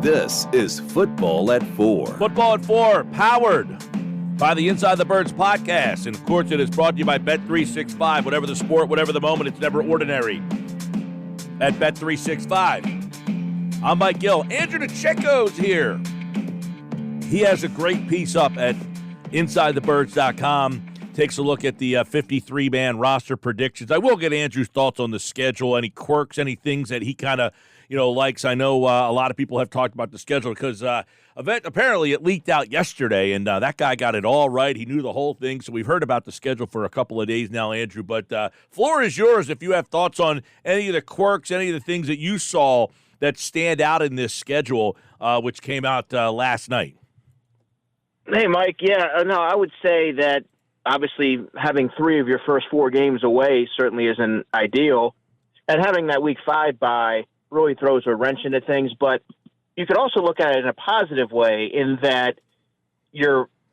This is Football at 4. Football at 4, powered by the Inside the Birds podcast. And, of course, it is brought to you by Bet365. Whatever the sport, whatever the moment, it's never ordinary at Bet365. I'm Mike Gill. Andrew DiCecco's here. He has a great piece up at InsideTheBirds.com. Takes a look at the 53-man roster predictions. I will get Andrew's thoughts on the schedule, any quirks, any things that he kind of, likes. I know a lot of people have talked about the schedule because apparently it leaked out yesterday, and that guy got it all right. He knew the whole thing, so we've heard about the schedule for a couple of days now, Andrew. But floor is yours if you have thoughts on any of the quirks, any of the things that you saw that stand out in this schedule, which came out last night. Hey, Mike. Yeah, no, I would say that obviously having 3 of your first 4 games away certainly isn't ideal, and having that week 5 bye really throws a wrench into things. But you could also look at it in a positive way in that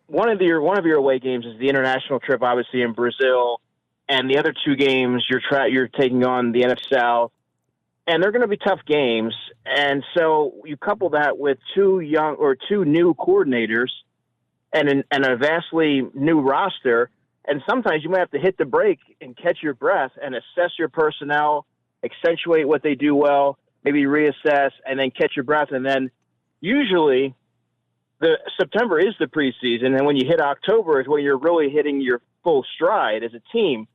one of your away games is the international trip, obviously in Brazil, and the other 2 games you're taking on the NFC South, and they're going to be tough games. And so you couple that with 2 new coordinators and a vastly new roster, and sometimes you might have to hit the brake and catch your breath and assess your personnel, accentuate what they do well, maybe reassess, and then catch your breath. And then usually September is the preseason, and when you hit October is when you're really hitting your full stride as a team.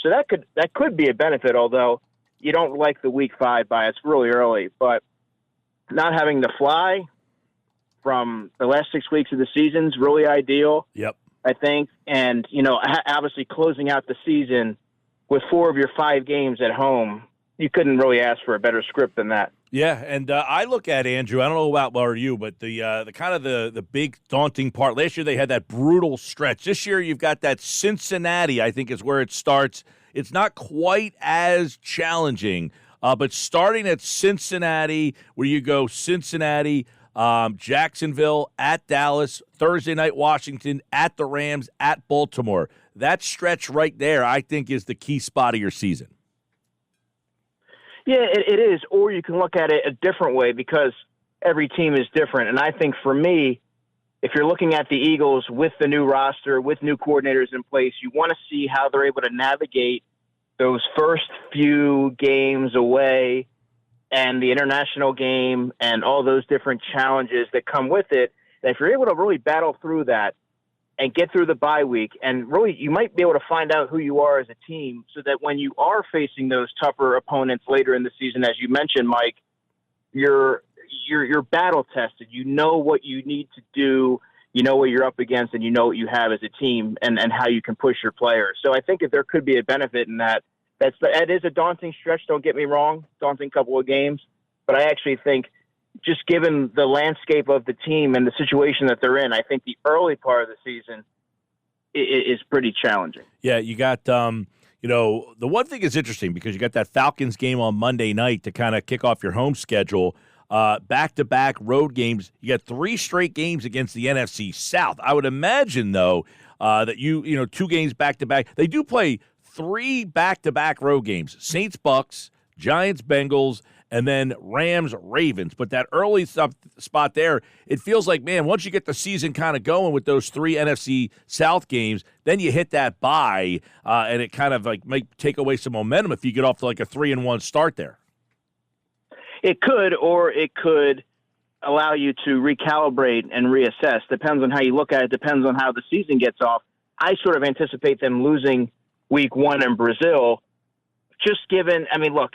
So that could be a benefit, although you don't like the week 5 bye. It's really early. But not having to fly from the last 6 weeks of the season is really ideal. Yep. I think. And, obviously closing out the season with 4 of your 5 games at home, you couldn't really ask for a better script than that. Yeah, and I look at Andrew. I don't know about you, but the kind of the big daunting part. Last year they had that brutal stretch. This year you've got that Cincinnati. I think is where it starts. It's not quite as challenging, but starting at Cincinnati, where you go Cincinnati, Jacksonville, at Dallas, Thursday night Washington, at the Rams, at Baltimore. That stretch right there, I think, is the key spot of your season. Yeah, it is. Or you can look at it a different way because every team is different. And I think for me, if you're looking at the Eagles with the new roster, with new coordinators in place, you want to see how they're able to navigate those first few games away and the international game and all those different challenges that come with it. And if you're able to really battle through that and get through the bye week, and really you might be able to find out who you are as a team so that when you are facing those tougher opponents later in the season, as you mentioned, Mike, you're battle tested. You know what you need to do, you know what you're up against, and you know what you have as a team and how you can push your players. So I think if there could be a benefit in that, that is a daunting stretch, don't get me wrong, daunting couple of games. But I actually think just given the landscape of the team and the situation that they're in, I think the early part of the season is pretty challenging. Yeah, you got, the one thing is interesting because you got that Falcons game on Monday night to kind of kick off your home schedule. Back-to-back road games. You got 3 straight games against the NFC South. I would imagine, though, that 2 games back-to-back. They do play 3 back-to-back road games. Saints-Bucks, Giants-Bengals, and then Rams-Ravens. But that early spot there, it feels like, man, once you get the season kind of going with those 3 NFC South games, then you hit that bye, and it kind of like might take away some momentum if you get off to like a 3-1 start there. It could, or it could allow you to recalibrate and reassess. Depends on how you look at it. Depends on how the season gets off. I sort of anticipate them losing week 1 in Brazil, just given, look,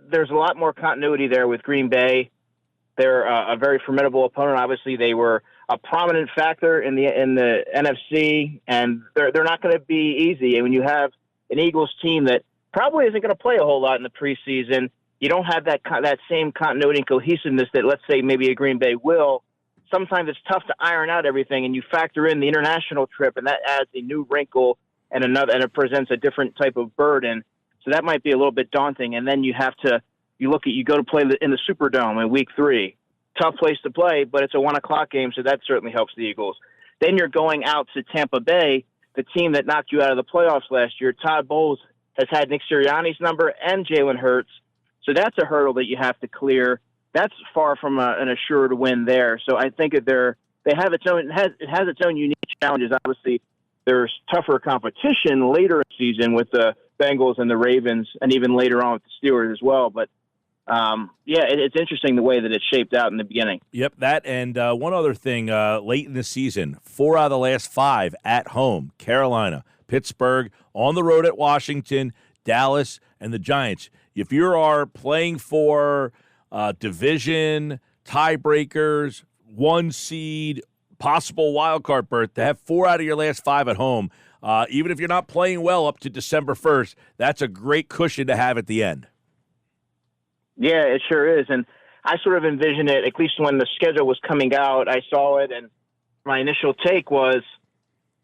there's a lot more continuity there with Green Bay. They're a very formidable opponent. Obviously, they were a prominent factor in the NFC, and they're not going to be easy. And when you have an Eagles team that probably isn't going to play a whole lot in the preseason, you don't have that same continuity and cohesiveness that, let's say, maybe a Green Bay will. Sometimes it's tough to iron out everything, and you factor in the international trip, and that adds a new wrinkle and it presents a different type of burden. So that might be a little bit daunting. And then you go to play in the Superdome in week 3. Tough place to play, but it's a 1:00 game, so that certainly helps the Eagles. Then you're going out to Tampa Bay, the team that knocked you out of the playoffs last year. Todd Bowles has had Nick Sirianni's number and Jalen Hurts. So that's a hurdle that you have to clear. that's far from an assured win there. So I think that it has its own unique challenges. Obviously, there's tougher competition later in the season with the Bengals and the Ravens, and even later on with the Steelers as well. But it's interesting the way that it's shaped out in the beginning. Yep, that and one other thing late in the season, 4 out of the last 5 at home, Carolina, Pittsburgh, on the road at Washington, Dallas, and the Giants. If you are playing for division, tiebreakers, 1 seed, possible wild card berth, to have 4 out of your last 5 at home, even if you're not playing well up to December 1st, that's a great cushion to have at the end. Yeah, it sure is. And I sort of envision it, at least when the schedule was coming out, I saw it, and my initial take was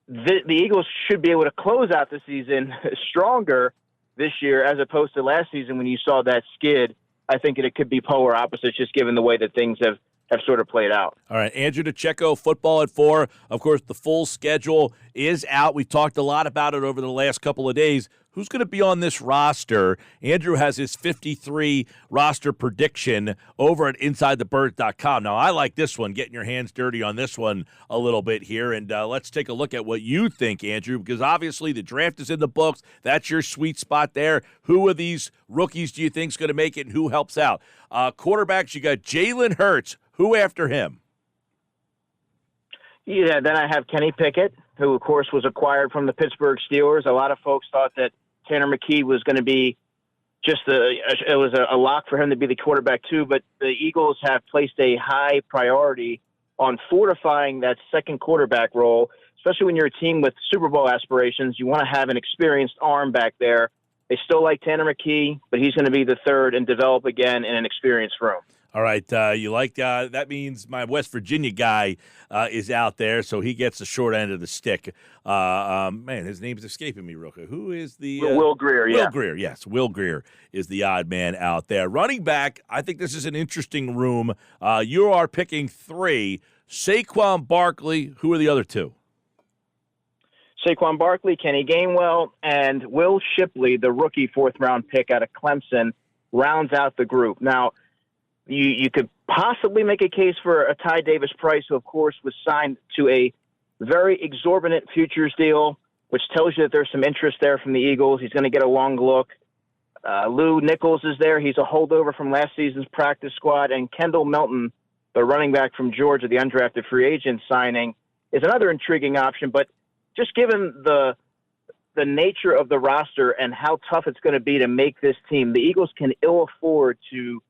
the Eagles should be able to close out the season stronger this year as opposed to last season when you saw that skid. I think it could be polar opposites just given the way that things have sort of played out. All right, Andrew DiCecco, Football at 4. Of course, the full schedule is out. We've talked a lot about it over the last couple of days. Who's going to be on this roster? Andrew has his 53 roster prediction over at InsideTheBird.com. Now, I like this one, getting your hands dirty on this one a little bit here, and let's take a look at what you think, Andrew, because obviously the draft is in the books. That's your sweet spot there. Who of these rookies do you think is going to make it, and who helps out? Quarterbacks, you got Jalen Hurts. Who after him? Yeah, then I have Kenny Pickett, who, of course, was acquired from the Pittsburgh Steelers. A lot of folks thought that Tanner McKee was going to be it was a lock for him to be the quarterback, too. But the Eagles have placed a high priority on fortifying that second quarterback role, especially when you're a team with Super Bowl aspirations. You want to have an experienced arm back there. They still like Tanner McKee, but he's going to be the third and develop again in an experienced room. All right, you like that means my West Virginia guy is out there, so he gets the short end of the stick. Man, his name's escaping me real quick. Who is the Will Grier? Will Grier, yes. Will Grier is the odd man out there. Running back, I think this is an interesting room. You are picking 3. Saquon Barkley. Who are the other 2? Saquon Barkley, Kenny Gainwell, and Will Shipley, the rookie 4th-round pick out of Clemson, rounds out the group. Now, you could possibly make a case for a Ty Davis-Price, who, of course, was signed to a very exorbitant futures deal, which tells you that there's some interest there from the Eagles. He's going to get a long look. Lou Nichols is there. He's a holdover from last season's practice squad. And Kendall Melton, the running back from Georgia, the undrafted free agent signing, is another intriguing option. But just given the nature of the roster and how tough it's going to be to make this team, the Eagles can ill afford to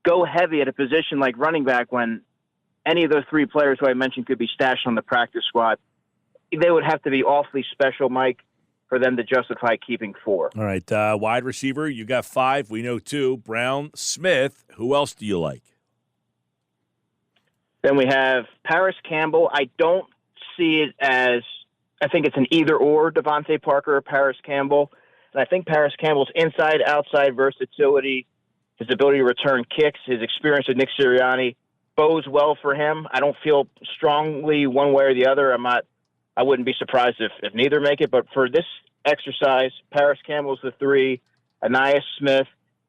go heavy at a position like running back when any of those 3 players who I mentioned could be stashed on the practice squad. They would have to be awfully special, Mike, for them to justify keeping 4. All right, wide receiver, you got 5. We know 2. Brown, Smith. Who else do you like? Then we have Paris Campbell. I don't see it as – I think it's an either-or, Devontae Parker or Paris Campbell. And I think Paris Campbell's inside-outside versatility, his ability to return kicks, his experience with Nick Sirianni bodes well for him. I don't feel strongly one way or the other. I wouldn't be surprised if neither make it. But for this exercise, Paris Campbell's the 3, Anais Smith,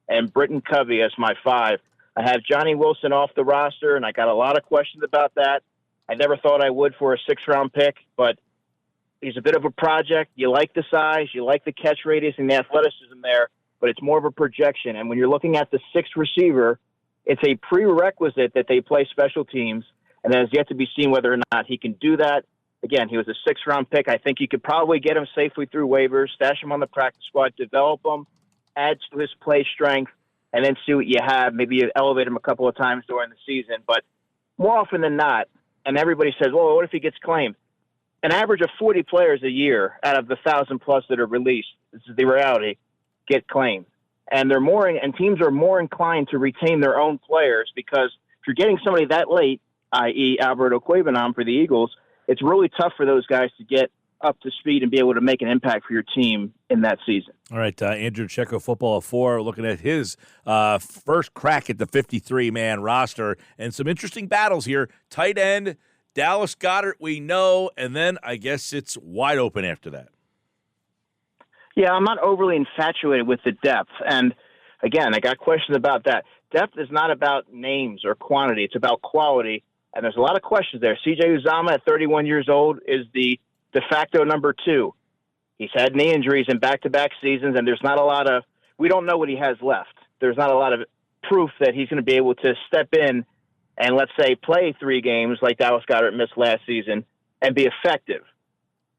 and Britton Covey as my 5. I have Johnny Wilson off the roster, and I got a lot of questions about that. I never thought I would for a 6th-round pick, but he's a bit of a project. You like the size, you like the catch radius and the athleticism there, but it's more of a projection. And when you're looking at the 6th receiver, it's a prerequisite that they play special teams, and it has yet to be seen whether or not he can do that. Again, he was a 6th-round pick. I think you could probably get him safely through waivers, stash him on the practice squad, develop him, add to his play strength, and then see what you have. Maybe you elevate him a couple of times during the season. But more often than not, and everybody says, well, what if he gets claimed? An average of 40 players a year out of the 1,000-plus that are released, this is the reality, get claimed. And teams are more inclined to retain their own players because if you're getting somebody that late, i.e. Alberto Cuebanam for the Eagles, it's really tough for those guys to get up to speed and be able to make an impact for your team in that season. All right, Andrew DiCecco, Football at 4, looking at his first crack at the 53-man roster, and some interesting battles here. Tight end, Dallas Goedert, we know, and then I guess it's wide open after that. Yeah, I'm not overly infatuated with the depth, and again, I got questions about that. depth is not about names or quantity. It's about quality. And there's a lot of questions there. C.J. Uzama at 31 years old is the de facto number 2. He's had knee injuries in back-to-back seasons, and there's not a lot of – we don't know what he has left. There's not a lot of proof that he's going to be able to step in and, let's say, play 3 games like Dallas Goedert missed last season and be effective.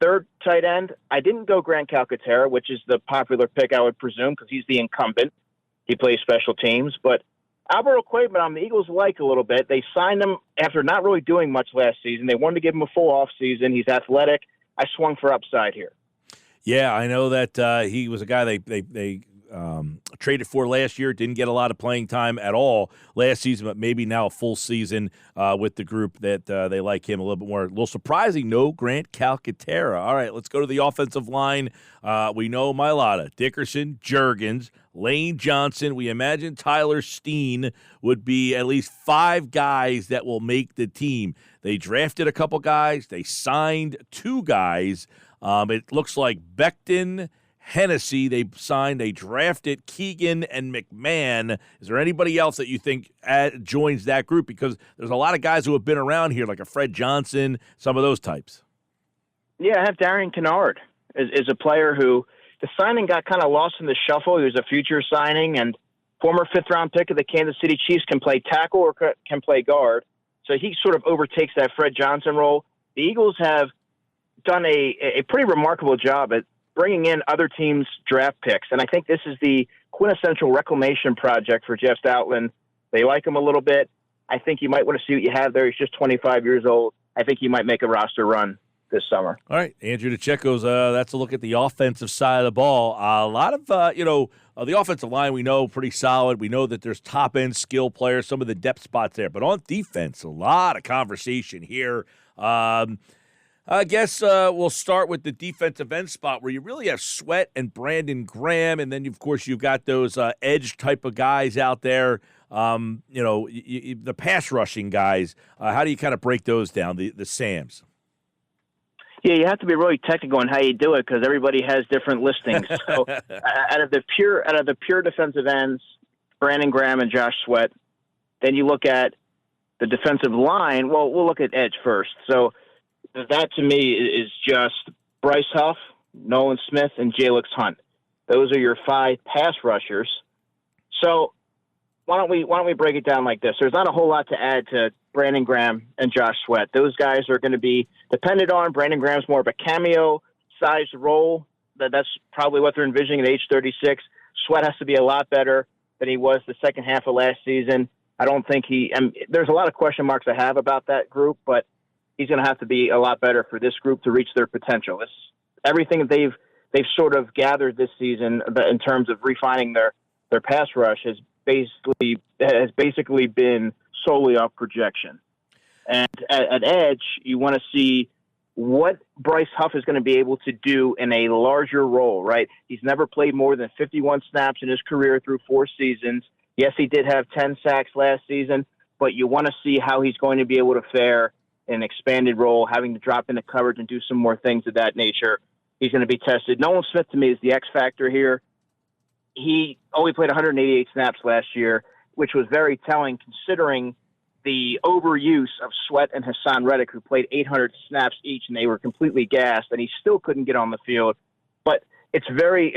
Third tight end, I didn't go Grant Calcaterra, which is the popular pick, I would presume, because he's the incumbent. He plays special teams. But Alvaro Cueto, the Eagles like a little bit. They signed him after not really doing much last season. They wanted to give him a full offseason. He's athletic. I swung for upside here. Yeah, I know that he was a guy they traded for last year. Didn't get a lot of playing time at all last season, but maybe now a full season with the group that they like him a little bit more. A little surprising, no Grant Calcaterra. All right, let's go to the offensive line. We know Mailata, Dickerson, Juergens, Lane Johnson. We imagine Tyler Steen would be at least 5 guys that will make the team. They drafted a couple guys. They signed 2 guys. It looks like Becton, Hennessy, they signed. They drafted Keegan and McMahon. Is there anybody else that you think joins that group? Because there's a lot of guys who have been around here, like a Fred Johnson, some of those types. Yeah, I have Darian Kennard is a player who the signing got kind of lost in the shuffle. He was a future signing and former 5th-round pick of the Kansas City Chiefs, can play tackle or can play guard. So he sort of overtakes that Fred Johnson role. The Eagles have done a pretty remarkable job at bringing in other teams' draft picks. And I think this is the quintessential reclamation project for Jeff Stoutland. They like him a little bit. I think you might want to see what you have there. He's just 25 years old. I think he might make a roster run this summer. All right, Andrew DiCecco's, that's a look at the offensive side of the ball. A lot of, the offensive line we know pretty solid. We know that there's top-end skill players, some of the depth spots there. But on defense, a lot of conversation here. I guess we'll start with the defensive end spot where you really have Sweat and Brandon Graham, and then, of course, you've got those edge type of guys out there, the pass rushing guys. How do you kind of break those down, the Sams? Yeah, you have to be really technical on how you do it because everybody has different listings. So out of the pure defensive ends, Brandon Graham and Josh Sweat. Then you look at the defensive line. Well, we'll look at edge first. So that to me is just Bryce Huff, Nolan Smith, and Jalix Hunt. Those are your 5 pass rushers. So why don't we break it down like this? There's not a whole lot to add to Brandon Graham and Josh Sweat. Those guys are going to be depended on. Brandon Graham's more of a cameo-sized role. That's probably what they're envisioning at age 36. Sweat has to be a lot better than he was the second half of last season. I don't think there's a lot of question marks I have about that group, but he's going to have to be a lot better for this group to reach their potential. Everything that they've sort of gathered this season in terms of refining their pass rush has basically been solely off projection. And at edge, you want to see what Bryce Huff is going to be able to do in a larger role, right? He's never played more than 51 snaps in his career through 4 seasons. Yes, he did have 10 sacks last season, but you want to see how he's going to be able to fare in an expanded role, having to drop into coverage and do some more things of that nature. He's going to be tested. Nolan Smith, to me, is the X factor here. He only played 188 snaps last year, which was very telling considering the overuse of Sweat and Hassan Reddick, who played 800 snaps each, and they were completely gassed, and he still couldn't get on the field. But it's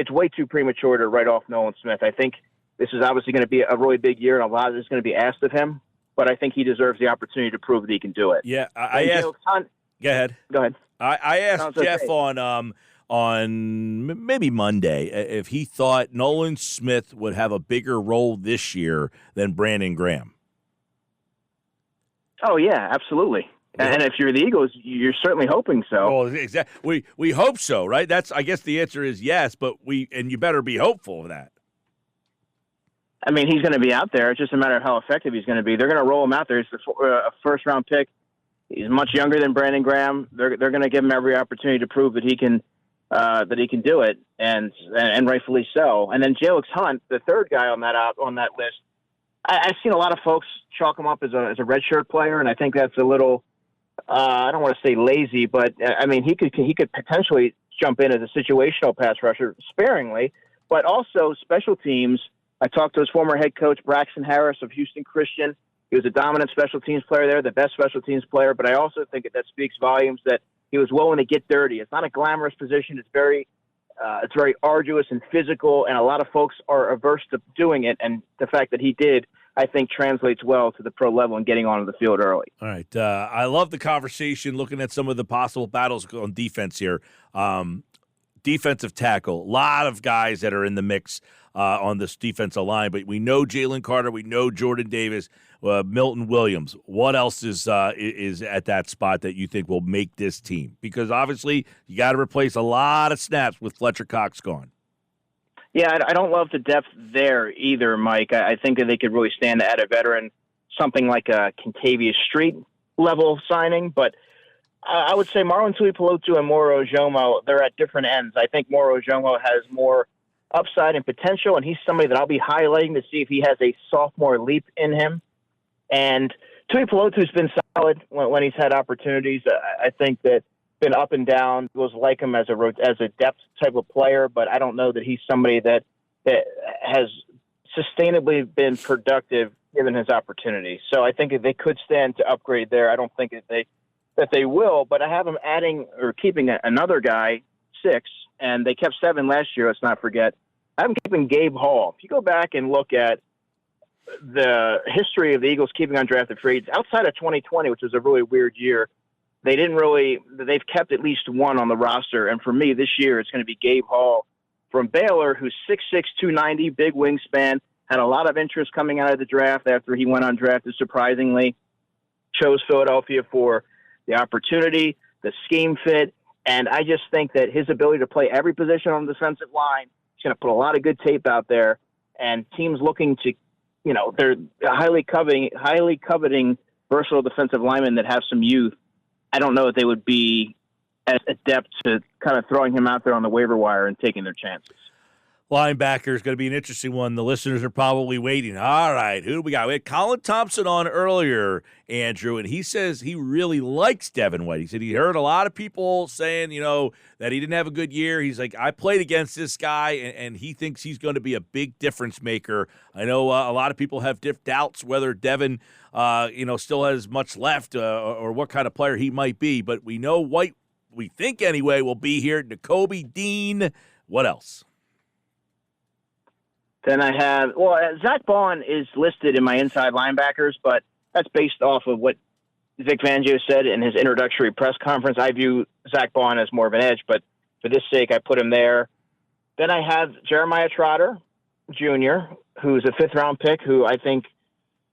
way too premature to write off Nolan Smith. I think this is obviously going to be a really big year, and a lot of this is going to be asked of him. But I think he deserves the opportunity to prove that he can do it. Yeah, I asked. Go ahead. Go ahead. I asked Jeff on maybe Monday if he thought Nolan Smith would have a bigger role this year than Brandon Graham. Oh yeah, absolutely. Yeah. And if you're the Eagles, you're certainly hoping so. Well, exactly. We hope so, right? I guess the answer is yes, but you better be hopeful of that. I mean, he's going to be out there. It's just a matter of how effective he's going to be. They're going to roll him out there. He's a first-round pick. He's much younger than Brandon Graham. They're going to give him every opportunity to prove that he can do it, and rightfully so. And then Jalix Hunt, the third guy on that list, I've seen a lot of folks chalk him up as a redshirt player, and I think that's a little I don't want to say lazy, but I mean he could potentially jump in as a situational pass rusher sparingly, but also special teams. I talked to his former head coach, Braxton Harris of Houston Christian. He was a dominant special teams player there, the best special teams player, but I also think that speaks volumes that he was willing to get dirty. It's not a glamorous position. It's very arduous and physical, and a lot of folks are averse to doing it, and the fact that he did, I think, translates well to the pro level and getting onto the field early. All right. I love the conversation, looking at some of the possible battles on defense here. Defensive tackle, a lot of guys that are in the mix on this defensive line, but we know Jalen Carter, we know Jordan Davis, Milton Williams. What else is at that spot that you think will make this team? Because obviously you got to replace a lot of snaps with Fletcher Cox gone. Yeah, I don't love the depth there either, Mike. I think that they could really stand to add a veteran, something like a Kentavious Street level signing, but I would say Marlon Tuipulotu and Moro Ojomo, they're at different ends. I think Moro Ojomo has more upside and potential, and he's somebody that I'll be highlighting to see if he has a sophomore leap in him. And Tuipulotu's been solid when he's had opportunities. I think that been up and down. Was like him as a depth type of player, but I don't know that he's somebody that has sustainably been productive given his opportunity. So I think if they could stand to upgrade there. I don't think that they will, but I have them adding or keeping another guy, 6, and they kept 7 last year, let's not forget. I have them keeping Gabe Hall. If you go back and look at the history of the Eagles keeping undrafted free agents, outside of 2020, which was a really weird year, they've kept at least one on the roster, and for me this year it's going to be Gabe Hall from Baylor, who's 6'6", 290, big wingspan, had a lot of interest coming out of the draft after he went undrafted, surprisingly. Chose Philadelphia for the opportunity, the scheme fit, and I just think that his ability to play every position on the defensive line, he's going to put a lot of good tape out there, and teams looking to, they're highly coveting versatile defensive linemen that have some youth. I don't know if they would be as adept to kind of throwing him out there on the waiver wire and taking their chances. Linebacker is going to be an interesting one. The listeners are probably waiting. All right, who do we got? We had Colin Thompson on earlier, Andrew, and he says he really likes Devin White. He said he heard a lot of people saying, that he didn't have a good year. He's like, I played against this guy, and he thinks he's going to be a big difference maker. I know a lot of people have doubts whether Devin, still has much left or what kind of player he might be, but we know White, we think anyway, will be here. Nakobe Dean, what else? Then I have, Zach Bond is listed in my inside linebackers, but that's based off of what Vic Fangio said in his introductory press conference. I view Zach Bond as more of an edge, but for this sake, I put him there. Then I have Jeremiah Trotter Jr., who's a 5th-round pick, who I think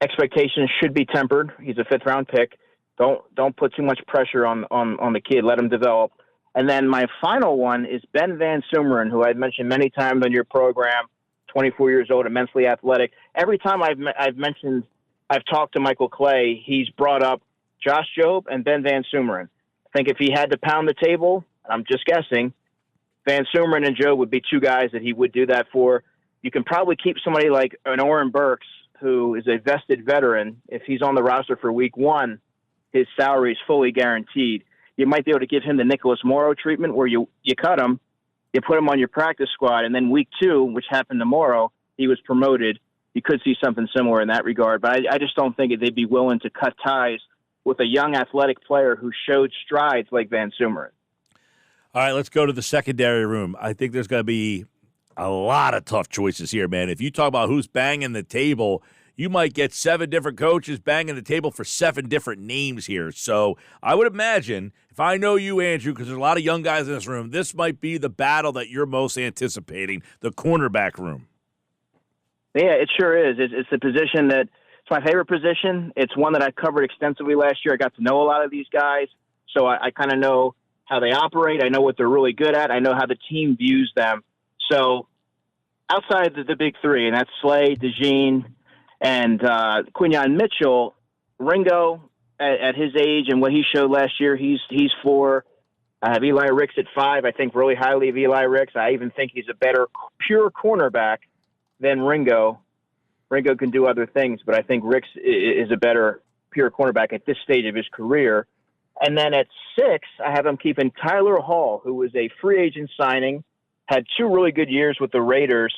expectations should be tempered. He's a 5th-round pick. Don't put too much pressure on the kid. Let him develop. And then my final one is Ben Van Sumeren, who I've mentioned many times on your program. 24 years old, immensely athletic. Every time I've talked to Michael Clay, he's brought up Josh Jobe and Ben Van Sumeren. I think if he had to pound the table, I'm just guessing, Van Sumeren and Jobe would be 2 guys that he would do that for. You can probably keep somebody like an Oren Burks, who is a vested veteran. If he's on the roster for week 1, his salary is fully guaranteed. You might be able to give him the Nicholas Morrow treatment where you cut him, you put him on your practice squad, and then week 2, which happened tomorrow, he was promoted. You could see something similar in that regard, but I just don't think they'd be willing to cut ties with a young athletic player who showed strides like Van Sumeren. All right, let's go to the secondary room. I think there's going to be a lot of tough choices here, man. If you talk about who's banging the table, you might get 7 different coaches banging the table for 7 different names here. So I would imagine, if I know you, Andrew, because there's a lot of young guys in this room, this might be the battle that you're most anticipating, the cornerback room. Yeah, it sure is. It's a position it's my favorite position. It's one that I covered extensively last year. I got to know a lot of these guys, so I kind of know how they operate. I know what they're really good at. I know how the team views them. So outside the big 3, and that's Slay, DeJean, and Quinyon Mitchell, Ringo at his age and what he showed last year, he's 4. I have Eli Ricks at 5. I think really highly of Eli Ricks. I even think he's a better pure cornerback than Ringo. Ringo can do other things, but I think Ricks is a better pure cornerback at this stage of his career. And then at 6, I have him keeping Tyler Hall, who was a free agent signing, had 2 really good years with the Raiders.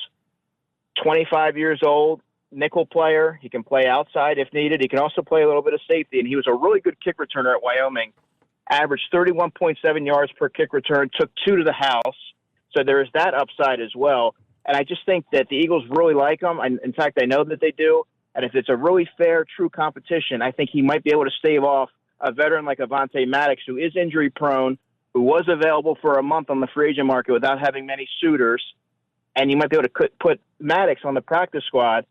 25 years old, nickel player. He can play outside if needed. He can also play a little bit of safety, and he was a really good kick returner at Wyoming. Averaged 31.7 yards per kick return, took 2 to the house. So there is that upside as well. And I just think that the Eagles really like him. In fact, I know that they do. And if it's a really fair, true competition, I think he might be able to stave off a veteran like Avonte Maddox, who is injury prone, who was available for a month on the free agent market without having many suitors. And you might be able to put Maddox on the practice squad,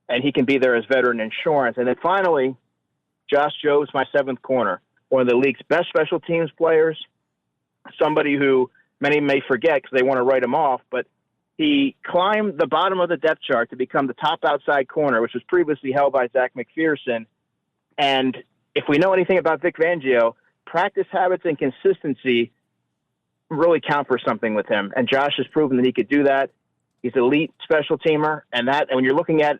and he can be there as veteran insurance. And then finally, Josh Jobs, my seventh corner, one of the league's best special teams players, somebody who many may forget because they want to write him off, but he climbed the bottom of the depth chart to become the top outside corner, which was previously held by Zach McPherson. And if we know anything about Vic Fangio, practice habits and consistency really count for something with him. And Josh has proven that he could do that. He's an elite special teamer. And when you're looking at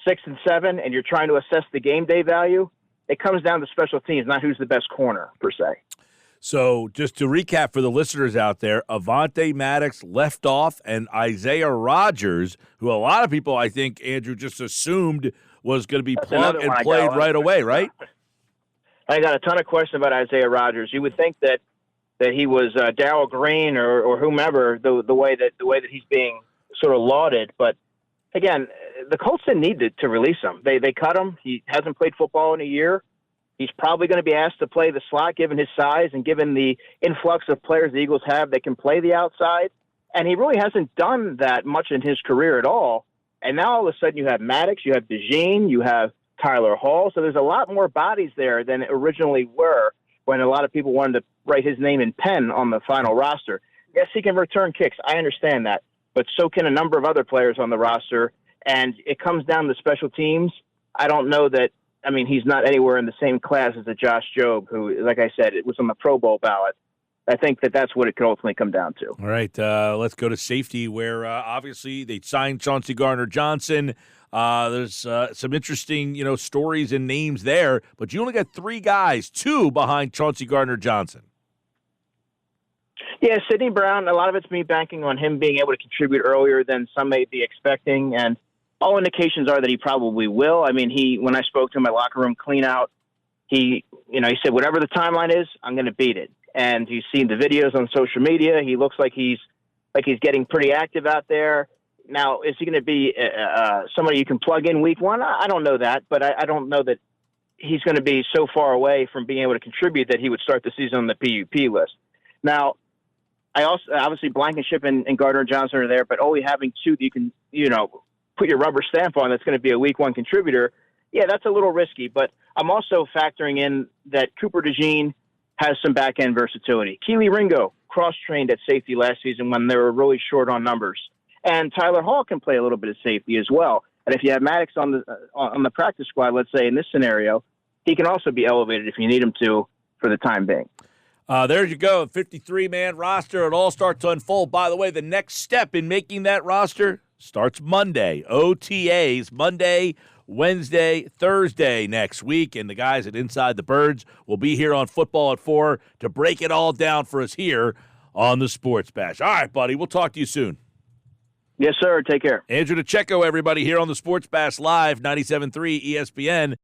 6 and 7 and you're trying to assess the game day value, it comes down to special teams, not who's the best corner per se. So just to recap for the listeners out there, Avonte Maddox left off, and Isaiah Rodgers, who a lot of people, I think, Andrew, just assumed was going to be plugged and played right away, right? I got a ton of questions about Isaiah Rodgers. You would think that he was Darryl Green or whomever, the way that he's being sort of lauded. But again, the Colts didn't need to release him. They cut him. He hasn't played football in a year. He's probably going to be asked to play the slot given his size and given the influx of players the Eagles have that can play the outside. And he really hasn't done that much in his career at all. And now all of a sudden you have Maddox, you have DeJean, you have Tyler Hall. So there's a lot more bodies there than originally were when a lot of people wanted to write his name in pen on the final roster. Yes, he can return kicks. I understand that. But so can a number of other players on the roster. And it comes down to special teams. I don't know that. I mean, he's not anywhere in the same class as a Josh Jobe, who, like I said, it was on the Pro Bowl ballot. I think that's what it could ultimately come down to. All right, let's go to safety, where obviously they signed Chauncey Gardner-Johnson. There's some interesting, stories and names there, but you only got 3 guys, 2 behind Chauncey Gardner-Johnson. Yeah, Sidney Brown, a lot of it's me banking on him being able to contribute earlier than some may be expecting, and all indications are that he probably will. I mean, when I spoke to him at locker room clean out, he said, whatever the timeline is, I'm going to beat it. And he's seen the videos on social media. He looks like he's getting pretty active out there. Now, is he going to be somebody you can plug in week 1? I don't know that, but I don't know that he's going to be so far away from being able to contribute that he would start the season on the PUP list. Now, I also obviously Blankenship and Gardner Johnson are there, but only having 2 that you can, put your rubber stamp on that's going to be a week 1 contributor, yeah, that's a little risky. But I'm also factoring in that Cooper DeJean has some back-end versatility. Keely Ringo cross-trained at safety last season when they were really short on numbers. And Tyler Hall can play a little bit of safety as well. And if you have Maddox on the practice squad, let's say in this scenario, he can also be elevated if you need him to for the time being. There you go, 53-man roster. It all starts to unfold. By the way, the next step in making that roster starts Monday. OTAs, Monday, Wednesday, Thursday next week. And the guys at Inside the Birds will be here on Football at 4 to break it all down for us here on the Sports Bash. All right, buddy, we'll talk to you soon. Yes, sir. Take care. Andrew DiCecco, everybody, here on the Sports Bash Live, 97.3 ESPN.